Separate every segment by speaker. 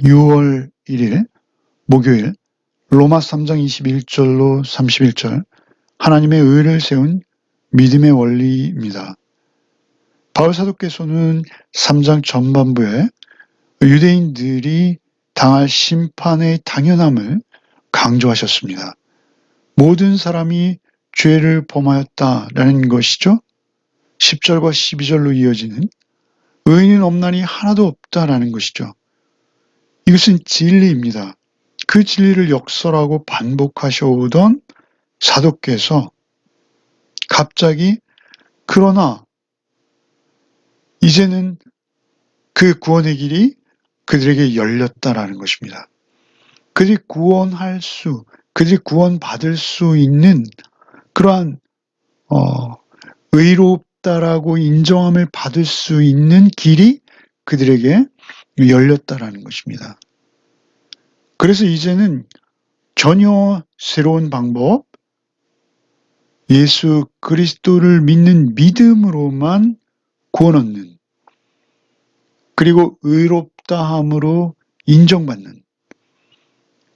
Speaker 1: 6월 1일 목요일 로마 3장 21절로 31절 하나님의 의를 세운 믿음의 원리입니다. 바울 사도께서는 3장 전반부에 유대인들이 당할 심판의 당연함을 강조하셨습니다. 모든 사람이 죄를 범하였다라는 것이죠. 10절과 12절로 이어지는 의인은 없나니 하나도 없다라는 것이죠. 이것은 진리입니다. 그 진리를 역설하고 반복하셔오던 사도께서 갑자기 그러나 이제는 그 구원의 길이 그들에게 열렸다라는 것입니다. 그들이 그들이 구원받을 수 있는 그러한 의롭다라고 인정함을 받을 수 있는 길이 그들에게 열렸다라는 것입니다. 그래서 이제는 전혀 새로운 방법, 예수 그리스도를 믿는 믿음으로만 구원 얻는, 그리고 의롭다함으로 인정받는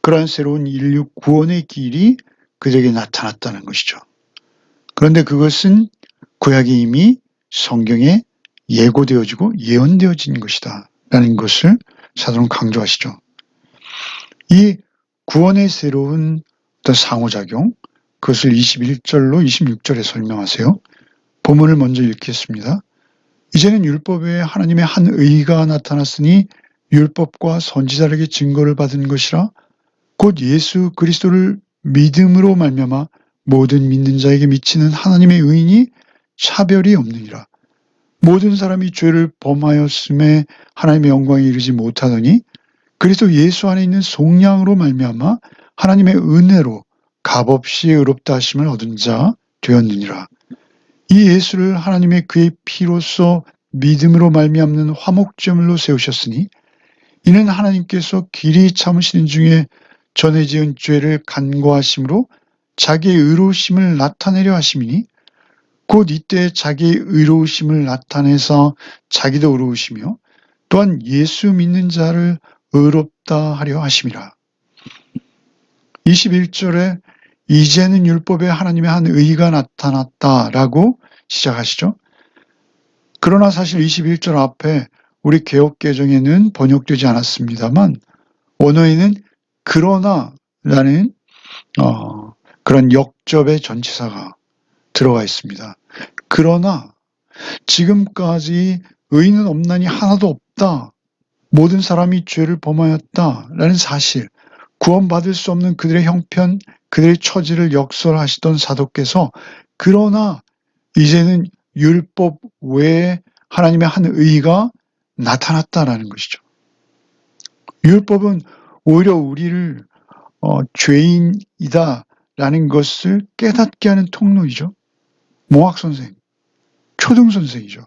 Speaker 1: 그러한 새로운 인류 구원의 길이 그들에게 나타났다는 것이죠. 그런데 그것은 구약에 이미 성경에 예고되어지고 예언되어진 것이다 라는 것을 사도는 강조하시죠. 이 구원의 새로운 어떤 상호작용, 그것을 21절로 26절에 설명하세요. 본문을 먼저 읽겠습니다. 이제는 율법에 하나님의 한 의가 나타났으니 율법과 선지자에게 증거를 받은 것이라 곧 예수 그리스도를 믿음으로 말미암아 모든 믿는 자에게 미치는 하나님의 의인이 차별이 없느니라. 모든 사람이 죄를 범하였음에 하나님의 영광에 이르지 못하더니 그리스도 예수 안에 있는 속량으로 말미암아 하나님의 은혜로 값없이 의롭다 하심을 얻은 자 되었느니라. 이 예수를 하나님의 그의 피로써 믿음으로 말미암는 화목제물로 세우셨으니 이는 하나님께서 길이 참으시는 중에 전에 지은 죄를 간과하심으로 자기의 의로우심을 나타내려 하심이니 곧 이때 자기의 의로우심을 나타내서 자기도 의로우시며 또한 예수 믿는 자를 의롭다 하려 하심이라. 21절에 이제는 율법에 하나님의 한 의가 나타났다라고 시작하시죠. 그러나 사실 21절 앞에 우리 개역개정에는 번역되지 않았습니다만 원어에는 그러나라는 그런 역접의 전치사가 들어가 있습니다. 그러나 지금까지 의인은 없나니 하나도 없다. 모든 사람이 죄를 범하였다라는 사실, 구원받을 수 없는 그들의 형편, 그들의 처지를 역설하시던 사도께서 그러나 이제는 율법 외에 하나님의 한 의가 나타났다라는 것이죠. 율법은 오히려 우리를 죄인이다라는 것을 깨닫게 하는 통로이죠. 몽학선생, 초등선생이죠.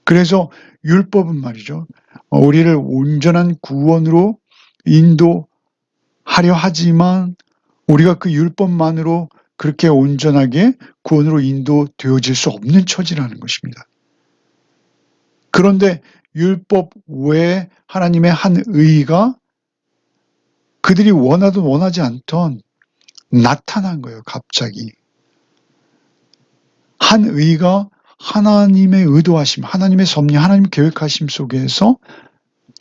Speaker 1: 그래서 율법은 말이죠. 우리를 온전한 구원으로 인도하려 하지만 우리가 그 율법만으로 그렇게 온전하게 구원으로 인도되어질 수 없는 처지라는 것입니다. 그런데 율법 외에 하나님의 한 의가 그들이 원하든 원하지 않던 나타난 거예요. 갑자기. 한 의가 하나님의 의도하심, 하나님의 섭리, 하나님의 계획하심 속에서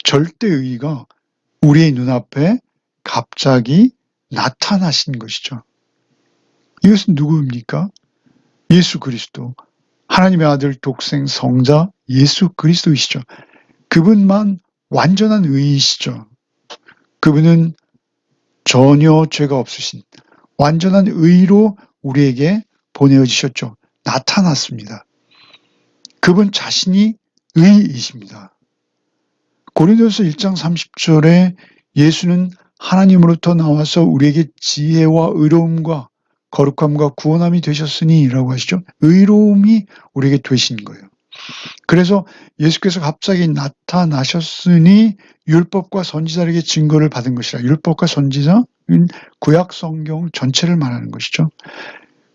Speaker 1: 절대 의가 우리의 눈앞에 갑자기 나타나신 것이죠. 이것은 누구입니까? 예수 그리스도, 하나님의 아들 독생 성자 예수 그리스도이시죠. 그분만 완전한 의이시죠. 그분은 전혀 죄가 없으신 완전한 의로 우리에게 보내어지셨죠. 나타났습니다. 그분 자신이 의이십니다. 고린도서 1장 30절에 예수는 하나님으로부터 나와서 우리에게 지혜와 의로움과 거룩함과 구원함이 되셨으니 라고 하시죠. 의로움이 우리에게 되신 거예요. 그래서 예수께서 갑자기 나타나셨으니 율법과 선지자에게 증거를 받은 것이라. 율법과 선지자는 구약 성경 전체를 말하는 것이죠.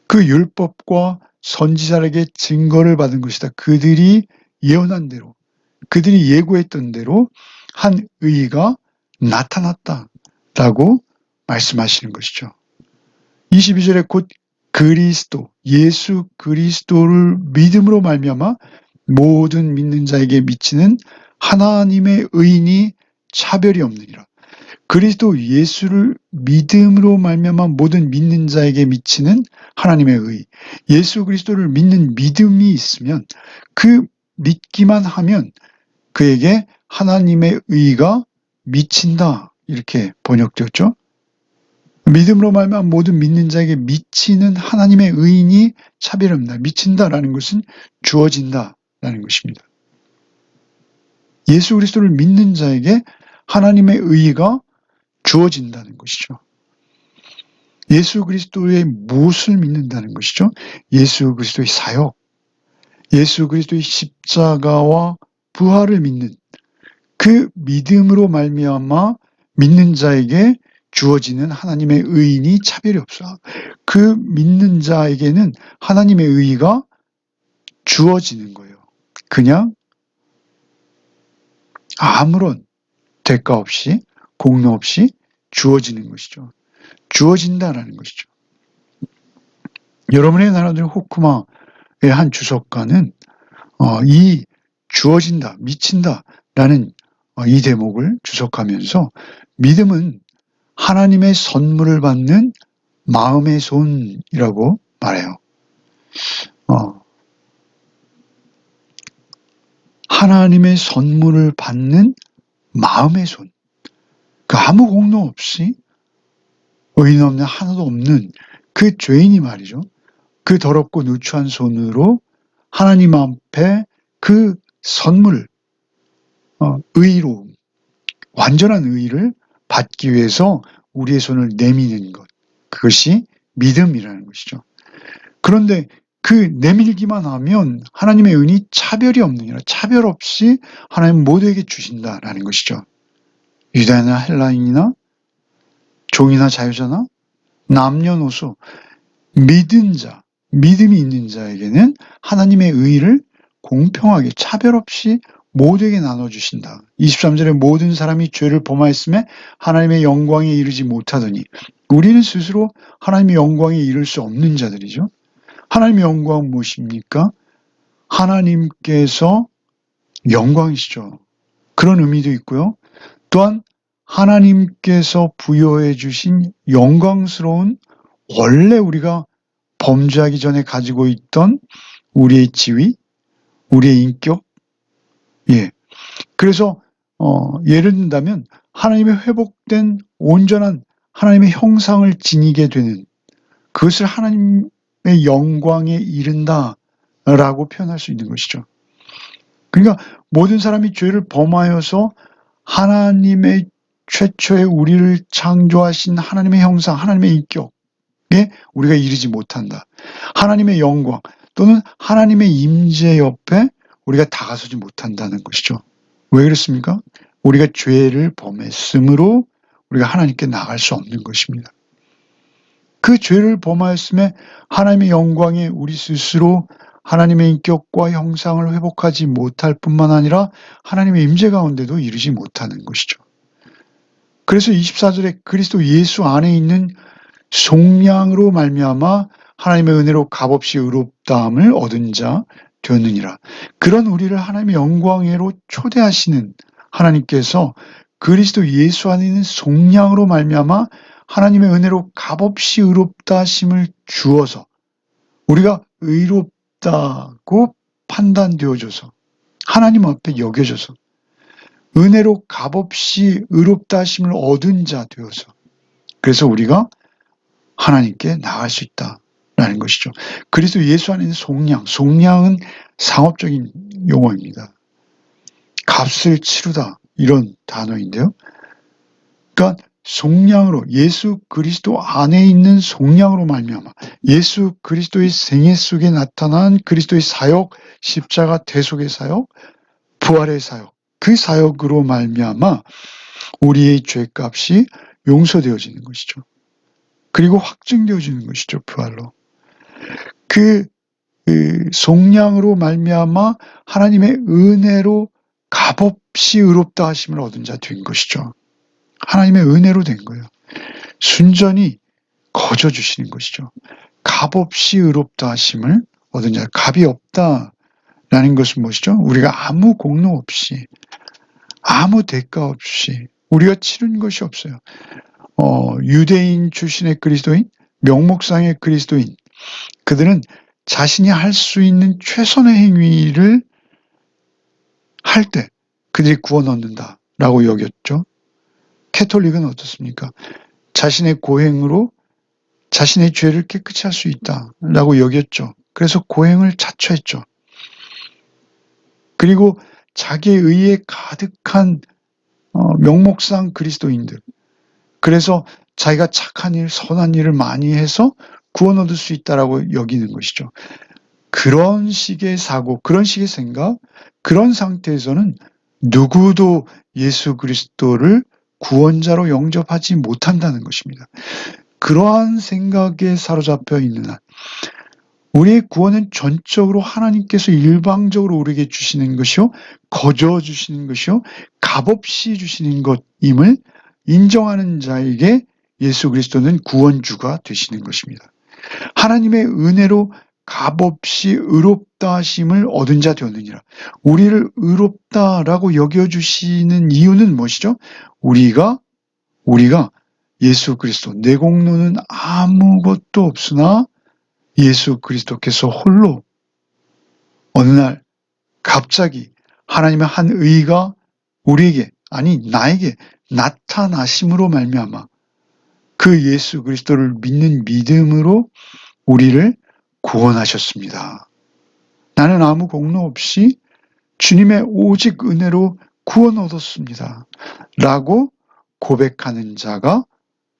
Speaker 1: 그 율법과 선지자에게 증거를 받은 것이다. 그들이 예언한 대로, 그들이 예고했던 대로 한 의가 나타났다라고 말씀하시는 것이죠. 22절에 곧 그리스도, 예수 그리스도를 믿음으로 말미암아 모든 믿는 자에게 미치는 하나님의 의인이 차별이 없느니라. 그리스도 예수를 믿음으로 말미암아 모든 믿는 자에게 미치는 하나님의 의. 예수 그리스도를 믿는 믿음이 있으면, 그 믿기만 하면 그에게 하나님의 의가 미친다, 이렇게 번역되었죠. 믿음으로 말미암아 모든 믿는 자에게 미치는 하나님의 의인이 차별이 없다. 미친다라는 것은 주어진다라는 것입니다. 예수 그리스도를 믿는 자에게 하나님의 의가 주어진다는 것이죠. 예수 그리스도의 무엇을 믿는다는 것이죠? 예수 그리스도의 사역, 예수 그리스도의 십자가와 부활을 믿는, 그 믿음으로 말미암아 믿는 자에게 주어지는 하나님의 의인이 차별이 없어. 그 믿는 자에게는 하나님의 의가 주어지는 거예요. 그냥 아무런 대가 없이, 공로 없이 주어지는 것이죠. 주어진다라는 것이죠. 여러분의 나라들 호쿠마의 한 주석가는 이 주어진다, 미친다라는 이 대목을 주석하면서 믿음은 하나님의 선물을 받는 마음의 손이라고 말해요. 하나님의 선물을 받는 마음의 손. 그 아무 공로 없이 의인 없는, 하나도 없는 그 죄인이 말이죠. 그 더럽고 누추한 손으로 하나님 앞에 그 선물, 의로움, 완전한 의를 받기 위해서 우리의 손을 내미는 것. 그것이 믿음이라는 것이죠. 그런데 그 내밀기만 하면 하나님의 은이 차별이 없느니라. 차별 없이 하나님 모두에게 주신다라는 것이죠. 유다나 헬라인이나 종이나 자유자나 남녀노소, 믿은 자, 믿음이 있는 자에게는 하나님의 의를 공평하게 차별 없이 모두에게 나눠주신다. 23절에 모든 사람이 죄를 범하였음에 하나님의 영광에 이르지 못하더니, 우리는 스스로 하나님의 영광에 이를 수 없는 자들이죠. 하나님의 영광은 무엇입니까? 하나님께서 영광이시죠. 그런 의미도 있고요. 또한 하나님께서 부여해 주신 영광스러운, 원래 우리가 범죄하기 전에 가지고 있던 우리의 지위, 우리의 인격, 그래서 예를 든다면 하나님의 회복된 온전한 하나님의 형상을 지니게 되는, 그것을 하나님의 영광에 이른다라고 표현할 수 있는 것이죠. 그러니까 모든 사람이 죄를 범하여서 하나님의 최초의 우리를 창조하신 하나님의 형상, 하나님의 인격에 우리가 이르지 못한다. 하나님의 영광 또는 하나님의 임재 옆에 우리가 다가서지 못한다는 것이죠. 왜 그렇습니까? 우리가 죄를 범했으므로 우리가 하나님께 나갈 수 없는 것입니다. 그 죄를 범하였음에 하나님의 영광에 우리 스스로 하나님의 인격과 형상을 회복하지 못할 뿐만 아니라 하나님의 임재 가운데도 이르지 못하는 것이죠. 그래서 24절에 그리스도 예수 안에 있는 속량으로 말미암아 하나님의 은혜로 값없이 의롭다함을 얻은 자 되었느니라. 그런 우리를 하나님의 영광으로 초대하시는 하나님께서 그리스도 예수 안에 있는 속량으로 말미암아 하나님의 은혜로 값없이 의롭다 하심을 주어서 우리가 의롭다고 판단되어져서 하나님 앞에 여겨져서 은혜로 값없이 의롭다 하심을 얻은 자 되어서, 그래서 우리가 하나님께 나갈 수 있다라는 것이죠. 그리스도 예수 안에 있는 속량, 속량은 상업적인 용어입니다. 값을 치르다, 이런 단어인데요. 그러니까 속량으로, 예수 그리스도 안에 있는 속량으로 말미암아 예수 그리스도의 생애 속에 나타난 그리스도의 사역, 십자가 대속의 사역, 부활의 사역, 그 사역으로 말미암아 우리의 죄값이 용서되어지는 것이죠. 그리고 확증되어지는 것이죠. 부활로. 그 속량으로 말미암아 하나님의 은혜로 값없이 의롭다 하심을 얻은 자 된 것이죠. 하나님의 은혜로 된 거예요. 순전히 거저 주시는 것이죠. 값없이 의롭다 하심을 얻은 자. 값이 없다라는 것은 무엇이죠? 우리가 아무 공로 없이, 아무 대가 없이 우리가 치른 것이 없어요. 유대인 출신의 그리스도인, 명목상의 그리스도인, 그들은 자신이 할 수 있는 최선의 행위를 할 때 그들이 구원 얻는다라고 여겼죠. 캐톨릭은 어떻습니까? 자신의 고행으로 자신의 죄를 깨끗이 할 수 있다라고 여겼죠. 그래서 고행을 자처했죠. 그리고 자기의 의에 가득한 명목상 그리스도인들, 그래서 자기가 착한 일, 선한 일을 많이 해서 구원 얻을 수 있다라고 여기는 것이죠. 그런 식의 사고, 그런 식의 생각, 그런 상태에서는 누구도 예수 그리스도를 구원자로 영접하지 못한다는 것입니다. 그러한 생각에 사로잡혀 있는 한 우리의 구원은 전적으로 하나님께서 일방적으로 우리에게 주시는 것이요, 거저 주시는 것이요, 값없이 주시는 것임을 인정하는 자에게 예수 그리스도는 구원주가 되시는 것입니다. 하나님의 은혜로 값없이 의롭다 하심을 얻은 자 되었느니라. 우리를 의롭다라고 여겨주시는 이유는 무엇이죠? 우리가 예수 그리스도, 내 공로는 아무것도 없으나 예수 그리스도께서 홀로 어느 날 갑자기 하나님의 한 의가 우리에게, 아니 나에게 나타나심으로 말미암아 그 예수 그리스도를 믿는 믿음으로 우리를 구원하셨습니다. 나는 아무 공로 없이 주님의 오직 은혜로 구원 얻었습니다. 라고 고백하는 자가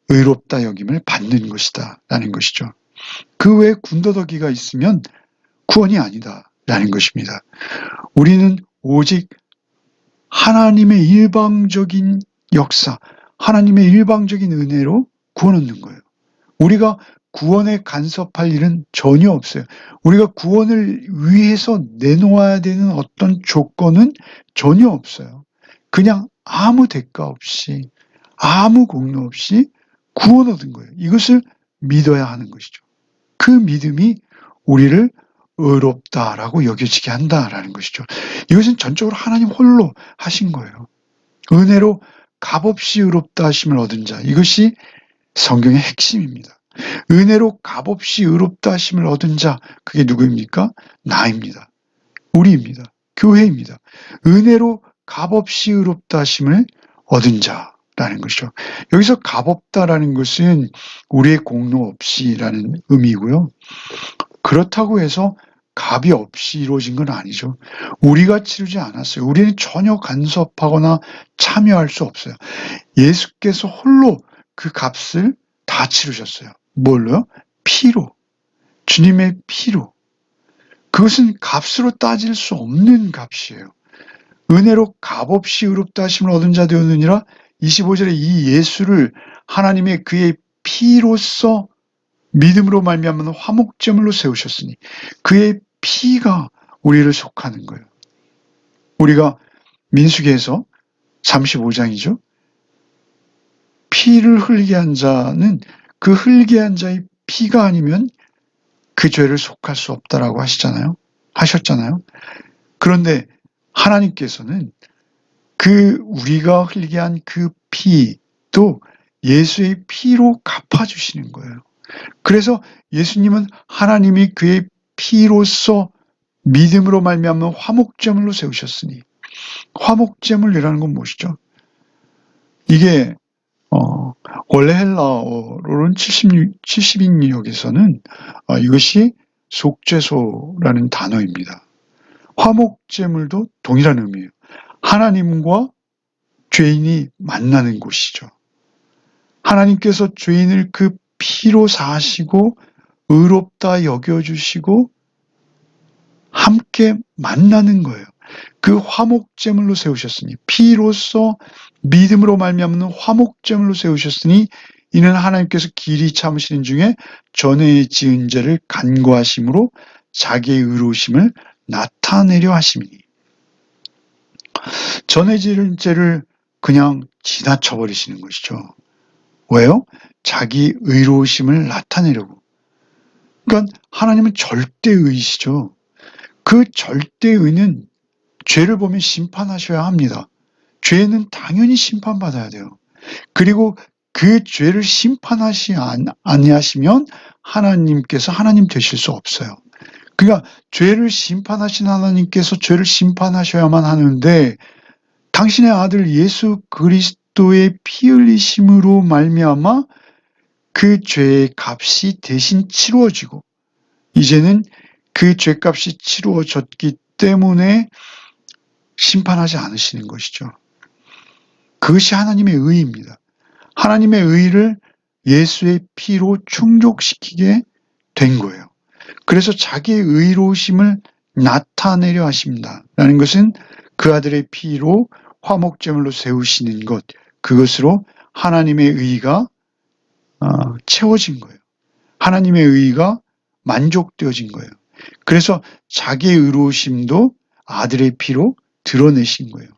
Speaker 1: 의롭다 여김을 받는 것이다 라는 것이죠. 그 외에 군더더기가 있으면 구원이 아니다 라는 것입니다. 우리는 오직 하나님의 일방적인 역사, 하나님의 일방적인 은혜로 구원 얻는 거예요. 우리가 구원에 간섭할 일은 전혀 없어요. 우리가 구원을 위해서 내놓아야 되는 어떤 조건은 전혀 없어요. 그냥 아무 대가 없이, 아무 공로 없이 구원 얻은 거예요. 이것을 믿어야 하는 것이죠. 그 믿음이 우리를 의롭다라고 여겨지게 한다라는 것이죠. 이것은 전적으로 하나님 홀로 하신 거예요. 은혜로 값없이 의롭다 하심을 얻은 자, 이것이 성경의 핵심입니다. 은혜로 값없이 의롭다 하심을 얻은 자, 그게 누구입니까? 나입니다. 우리입니다. 교회입니다. 은혜로 값없이 의롭다 하심을 얻은 자라는 것이죠. 여기서 값없다라는 것은 우리의 공로 없이라는 의미고요. 그렇다고 해서 값이 없이 이루어진 건 아니죠. 우리가 치르지 않았어요. 우리는 전혀 간섭하거나 참여할 수 없어요. 예수께서 홀로 그 값을 다 치르셨어요. 뭘로요? 피로. 주님의 피로. 그것은 값으로 따질 수 없는 값이에요. 은혜로 값없이 의롭다 하심을 얻은 자 되었느니라. 25절에 이 예수를 하나님의 그의 피로써 믿음으로 말미암은 화목제물로 세우셨으니 그의 피가 우리를 속하는 거예요. 우리가 민수기에서 35장이죠. 피를 흘리게 한 자는 그 흘리게 한 자의 피가 아니면 그 죄를 속할 수 없다라고 하셨잖아요. 그런데 하나님께서는 그 우리가 흘리게 한 그 피도 예수의 피로 갚아주시는 거예요. 그래서 예수님은 하나님이 그의 피로써 믿음으로 말미암은 화목제물로 세우셨으니, 화목제물이라는 건 무엇이죠? 이게 원래 헬라어로는 70인역에서는 이것이 속죄소라는 단어입니다. 화목제물도 동일한 의미예요. 하나님과 죄인이 만나는 곳이죠. 하나님께서 죄인을 그 피로 사시고 의롭다 여겨주시고 함께 만나는 거예요. 그 화목제물로 세우셨으니, 피로써 믿음으로 말미암는 화목제물로 세우셨으니 이는 하나님께서 길이 참으시는 중에 전에 지은 죄를 간구하심으로 자기의 의로우심을 나타내려 하심이니. 전에 지은 죄를 그냥 지나쳐 버리시는 것이죠. 왜요? 자기 의로우심을 나타내려고. 그러니까 하나님은 절대의이시죠. 그 절대의는 죄를 보면 심판하셔야 합니다. 죄는 당연히 심판받아야 돼요. 그리고 그 죄를 심판하시 아니하시면 하나님께서 하나님 되실 수 없어요. 그러니까 죄를 심판하신 하나님께서 죄를 심판하셔야만 하는데 당신의 아들 예수 그리스도의 피 흘리심으로 말미암아 그 죄의 값이 대신 치루어지고 이제는 그 죄값이 치루어졌기 때문에 심판하지 않으시는 것이죠. 그것이 하나님의 의입니다. 하나님의 의를 예수의 피로 충족시키게 된 거예요. 그래서 자기의 의로우심을 나타내려 하십니다. 라는 것은 그 아들의 피로 화목제물로 세우시는 것, 그것으로 하나님의 의가 채워진 거예요. 하나님의 의가 만족되어진 거예요. 그래서 자기의 의로우심도 아들의 피로 드러내신 거예요.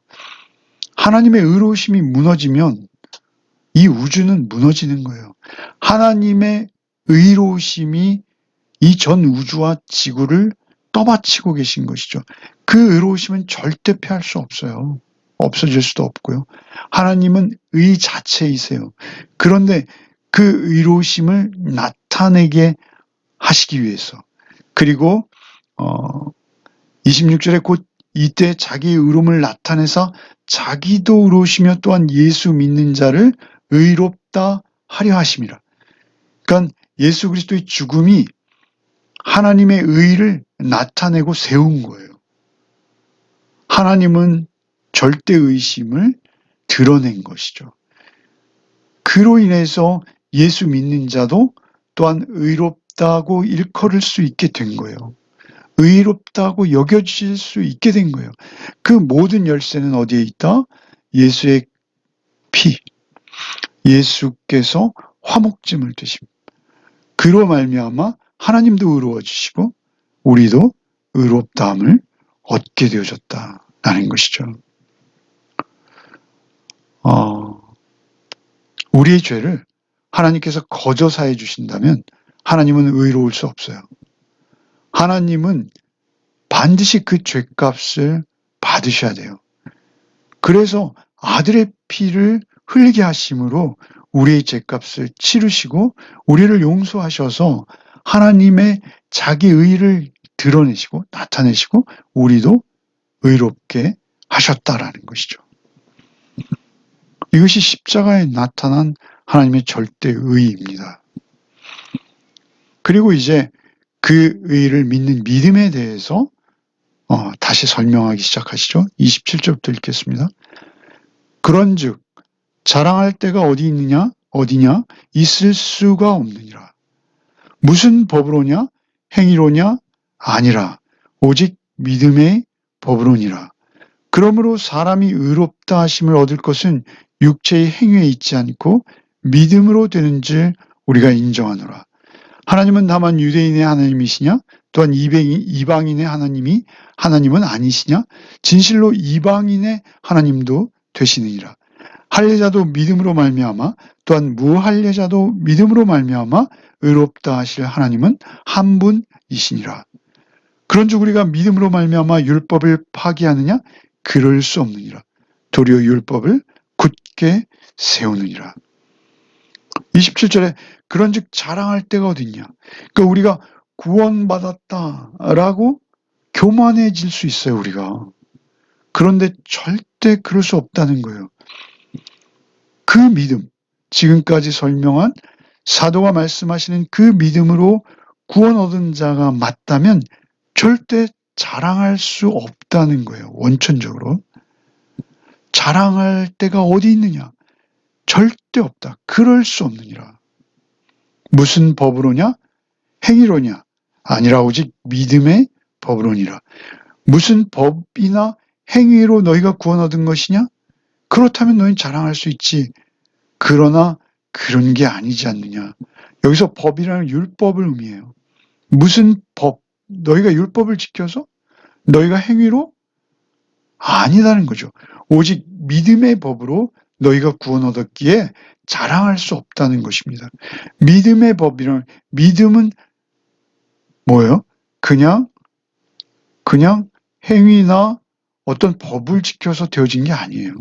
Speaker 1: 하나님의 의로우심이 무너지면 이 우주는 무너지는 거예요. 하나님의 의로우심이 이 전 우주와 지구를 떠받치고 계신 것이죠. 그 의로우심은 절대 피할 수 없어요. 없어질 수도 없고요. 하나님은 의 자체이세요. 그런데 그 의로우심을 나타내게 하시기 위해서 그리고 26절에 곧 이때 자기의 의로움을 나타내서 자기도 의로우시며 또한 예수 믿는 자를 의롭다 하려 하심이라. 그러니까 예수 그리스도의 죽음이 하나님의 의를 나타내고 세운 거예요. 하나님은 절대의심을 드러낸 것이죠. 그로 인해서 예수 믿는 자도 또한 의롭다고 일컬을 수 있게 된 거예요. 의롭다고 여겨질 수 있게 된 거예요. 그 모든 열쇠는 어디에 있다? 예수의 피. 예수께서 화목제물 되심. 그로 말미암아 하나님도 의로워지시고 우리도 의롭다함을 얻게 되어졌다라는 것이죠. 우리의 죄를 하나님께서 거저 사해 주신다면 하나님은 의로울 수 없어요. 하나님은 반드시 그 죄값을 받으셔야 돼요. 그래서 아들의 피를 흘리게 하심으로 우리의 죄값을 치르시고 우리를 용서하셔서 하나님의 자기 의를 드러내시고 나타내시고 우리도 의롭게 하셨다라는 것이죠. 이것이 십자가에 나타난 하나님의 절대 의입니다. 그리고 이제 그 의를 믿는 믿음에 대해서 다시 설명하기 시작하시죠. 27절부터 읽겠습니다. 그런즉 자랑할 데가 어디냐 있을 수가 없느니라. 무슨 법으로냐 행위로냐 아니라 오직 믿음의 법으로니라. 그러므로 사람이 의롭다 하심을 얻을 것은 육체의 행위에 있지 않고 믿음으로 되는 줄 우리가 인정하노라. 하나님은 다만 유대인의 하나님이시냐? 또한 이방인의 하나님은 아니시냐? 진실로 이방인의 하나님도 되시느니라. 할례자도 믿음으로 말미암아 또한 무할례자도 믿음으로 말미암아 의롭다 하실 하나님은 한 분이시니라. 그런즉 우리가 믿음으로 말미암아 율법을 파기하느냐? 그럴 수 없느니라. 도리어 율법을 굳게 세우느니라. 27절에 그런즉 자랑할 데가 어딨냐? 그러니까 우리가 구원받았다라고 교만해질 수 있어요, 우리가. 그런데 절대 그럴 수 없다는 거예요. 그 믿음, 지금까지 설명한 사도가 말씀하시는 그 믿음으로 구원 얻은 자가 맞다면 절대 자랑할 수 없다는 거예요, 원천적으로. 자랑할 데가 어디 있느냐? 절대 없다. 그럴 수 없느니라. 무슨 법으로냐? 행위로냐? 아니라 오직 믿음의 법으로니라. 무슨 법이나 행위로 너희가 구원 얻은 것이냐? 그렇다면 너희는 자랑할 수 있지. 그러나 그런 게 아니지 않느냐. 여기서 법이라는 율법을 의미해요. 무슨 법? 너희가 율법을 지켜서? 너희가 행위로? 아니라는 거죠. 오직 믿음의 법으로 너희가 구원 얻었기에 자랑할 수 없다는 것입니다. 믿음의 법이란, 믿음은 뭐예요? 그냥 행위나 어떤 법을 지켜서 되어진 게 아니에요.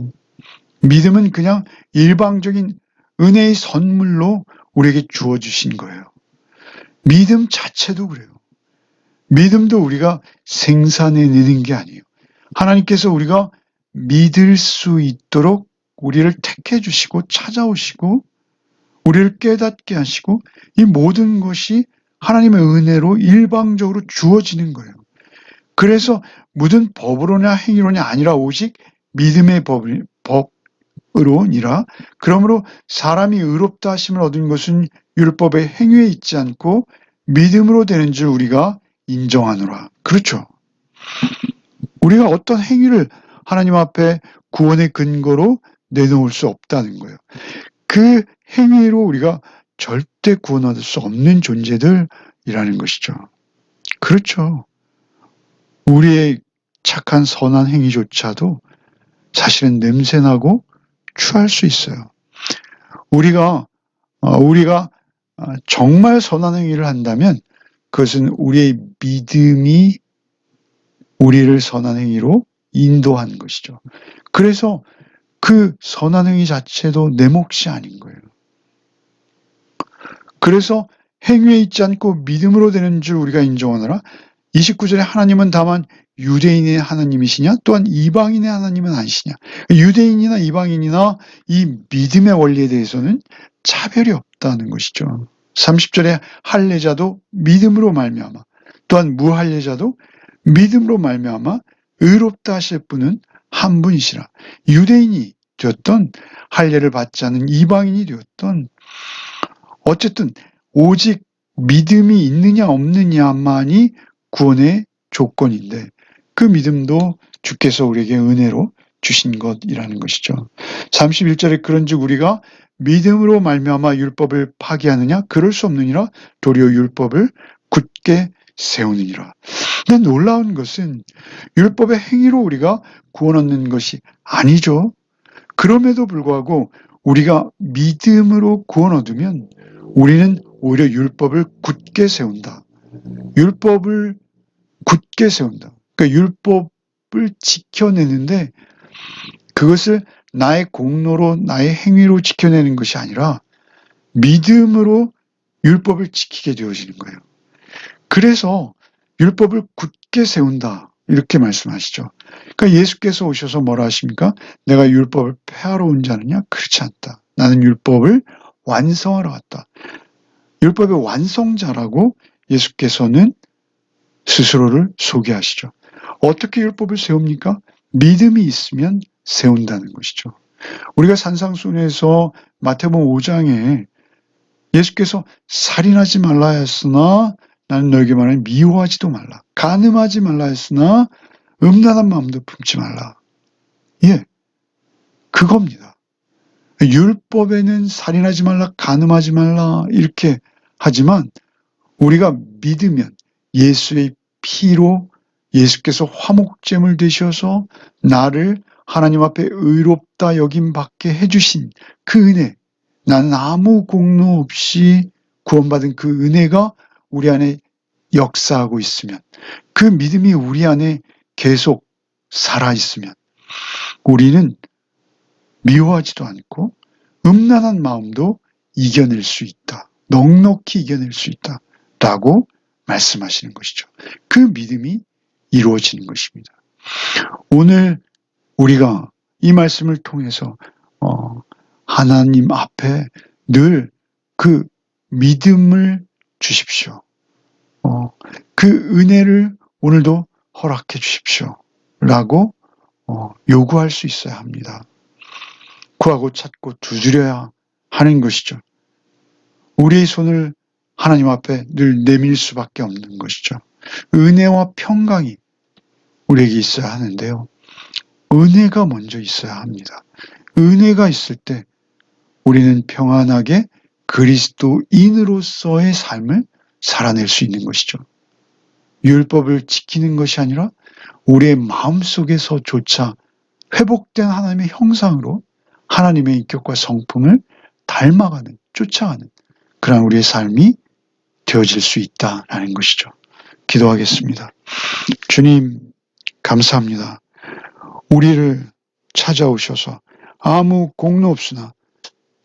Speaker 1: 믿음은 그냥 일방적인 은혜의 선물로 우리에게 주어주신 거예요. 믿음 자체도 그래요. 믿음도 우리가 생산해내는 게 아니에요. 하나님께서 우리가 믿을 수 있도록 우리를 택해 주시고 찾아오시고 우리를 깨닫게 하시고 이 모든 것이 하나님의 은혜로 일방적으로 주어지는 거예요. 그래서 무슨 법으로냐 행위로냐 아니라 오직 믿음의 법으로니라. 그러므로 사람이 의롭다 하심을 얻은 것은 율법의 행위에 있지 않고 믿음으로 되는 줄 우리가 인정하노라. 그렇죠. 우리가 어떤 행위를 하나님 앞에 구원의 근거로 내놓을 수 없다는 거예요. 그 행위로 우리가 절대 구원 얻을 수 없는 존재들이라는 것이죠. 그렇죠. 우리의 착한 선한 행위조차도 사실은 냄새나고 추할 수 있어요. 우리가 정말 선한 행위를 한다면 그것은 우리의 믿음이 우리를 선한 행위로 인도한 것이죠. 그래서 그 선한 행위 자체도 내 몫이 아닌 거예요. 그래서 행위에 있지 않고 믿음으로 되는 줄 우리가 인정하노라. 29절에 하나님은 다만 유대인의 하나님이시냐 또한 이방인의 하나님은 아니시냐. 유대인이나 이방인이나 이 믿음의 원리에 대해서는 차별이 없다는 것이죠. 30절에 할례자도 믿음으로 말미암아 또한 무할례자도 믿음으로 말미암아 의롭다 하실 분은 한 분이시라. 유대인이 되었던 할례를 받지 않은 이방인이 되었던 어쨌든 오직 믿음이 있느냐 없느냐만이 구원의 조건인데 그 믿음도 주께서 우리에게 은혜로 주신 것이라는 것이죠. 31절에 그런즉 우리가 믿음으로 말미암아 율법을 파기하느냐 그럴 수 없느니라 도리어 율법을 굳게 세우느니라. 근데 놀라운 것은 율법의 행위로 우리가 구원 얻는 것이 아니죠. 그럼에도 불구하고 우리가 믿음으로 구원 얻으면 우리는 오히려 율법을 굳게 세운다. 율법을 굳게 세운다. 그러니까 율법을 지켜내는데 그것을 나의 공로로 나의 행위로 지켜내는 것이 아니라 믿음으로 율법을 지키게 되어지는 거예요. 그래서 율법을 굳게 세운다. 이렇게 말씀하시죠. 그러니까 예수께서 오셔서 뭐라 하십니까? 내가 율법을 폐하러 온 자느냐? 그렇지 않다. 나는 율법을 완성하러 왔다. 율법의 완성자라고 예수께서는 스스로를 소개하시죠. 어떻게 율법을 세웁니까? 믿음이 있으면 세운다는 것이죠. 우리가 산상순에서 마태복음 5장에 예수께서 살인하지 말라 했으나 나는 너에게 말하니 미워하지도 말라. 간음하지 말라 했으나 음란한 마음도 품지 말라. 예, 그겁니다. 율법에는 살인하지 말라, 간음하지 말라 이렇게 하지만 우리가 믿으면 예수의 피로 예수께서 화목제물 되셔서 나를 하나님 앞에 의롭다 여김 받게 해주신 그 은혜, 나는 아무 공로 없이 구원받은 그 은혜가 우리 안에 역사하고 있으면, 그 믿음이 우리 안에 계속 살아있으면 우리는 미워하지도 않고 음란한 마음도 이겨낼 수 있다. 넉넉히 이겨낼 수 있다. 라고 말씀하시는 것이죠. 그 믿음이 이루어지는 것입니다. 오늘 우리가 이 말씀을 통해서 하나님 앞에 늘 그 믿음을 주십시오. 그 은혜를 오늘도 허락해 주십시오. 라고 요구할 수 있어야 합니다. 구하고 찾고 두드려야 하는 것이죠. 우리의 손을 하나님 앞에 늘 내밀 수밖에 없는 것이죠. 은혜와 평강이 우리에게 있어야 하는데요. 은혜가 먼저 있어야 합니다. 은혜가 있을 때 우리는 평안하게 그리스도인으로서의 삶을 살아낼 수 있는 것이죠. 율법을 지키는 것이 아니라 우리의 마음속에서조차 회복된 하나님의 형상으로 하나님의 인격과 성품을 닮아가는, 쫓아가는 그런 우리의 삶이 되어질 수 있다라는 것이죠. 기도하겠습니다. 주님, 감사합니다. 우리를 찾아오셔서 아무 공로 없으나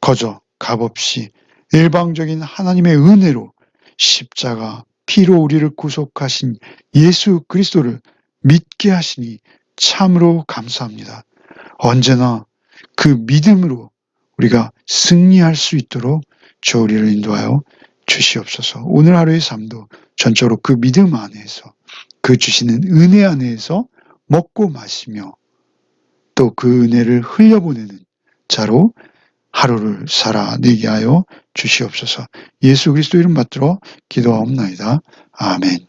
Speaker 1: 거저 값없이 일방적인 하나님의 은혜로 십자가 피로 우리를 구속하신 예수 그리스도를 믿게 하시니 참으로 감사합니다. 언제나 그 믿음으로 우리가 승리할 수 있도록 주 우리를 인도하여 주시옵소서. 오늘 하루의 삶도 전적으로 그 믿음 안에서, 그 주시는 은혜 안에서 먹고 마시며 또 그 은혜를 흘려보내는 자로 하루를 살아내게 하여 주시옵소서. 예수 그리스도 이름 받들어 기도하옵나이다. 아멘.